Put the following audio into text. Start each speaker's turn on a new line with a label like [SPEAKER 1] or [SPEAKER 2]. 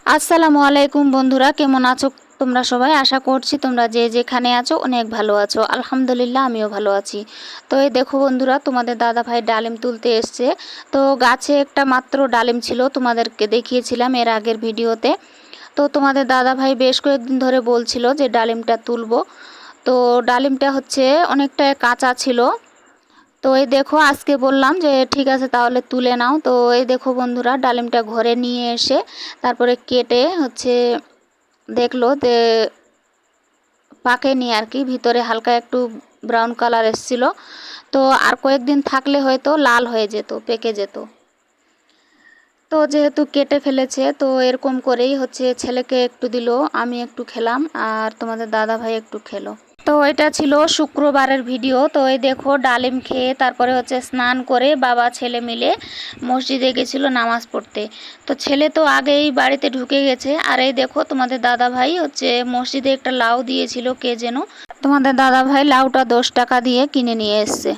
[SPEAKER 1] আসসালামু আলাইকুম বন্ধুরা, কেমন আছো তোমরা সবাই? আশা করছি তোমরা যে যেখানে আছো অনেক ভালো আছো। আলহামদুলিল্লাহ আমিও ভালো আছি। তো এই দেখো বন্ধুরা, তোমাদের দাদা ভাই ডালিম তুলতে এসছে। তো গাছে একটা মাত্র ডালিম ছিল, তোমাদেরকে দেখিয়েছিলাম এর আগের ভিডিওতে। তো তোমাদের দাদা ভাই বেশ কয়েকদিন ধরে বলছিল যে ডালিমটা তুলবো। তো ডালিমটা হচ্ছে অনেকটা কাঁচা ছিল। তো এই দেখো আজকে বললাম যে ঠিক আছে তাহলে তুলে নাও। তো এই দেখো বন্ধুরা, ডালিমটা ঘরে নিয়ে এসে তারপরে কেটে হচ্ছে দেখলো যে পাকেনি আর কি, ভিতরে হালকা একটু ব্রাউন কালার এসছিল। তো আর কয়েকদিন থাকলে হয়তো লাল হয়ে যেত, পেকে যেত। তো যেহেতু কেটে ফেলেছে, তো এরকম করেই হচ্ছে ছেলেকে একটু দিল, আমি একটু খেলাম, আর তোমাদের দাদা ভাই একটু খেলো। তো এটা ছিল শুক্রবারের ভিডিও। তো এই দেখো ডালিম খেয়ে তারপরে হচ্ছে স্নান করে বাবা ছেলে মিলে মসজিদে গেছিলো নামাজ পড়তে। তো ছেলে তো আগেই বাড়িতে ঢুকে গেছে, আর এই দেখো তোমাদের দাদা ভাই হচ্ছে মসজিদে একটা লাউ দিয়েছিল কে যেন, তোমাদের দাদা ভাই লাউটা 10 টাকা দিয়ে কিনে নিয়ে এসছে।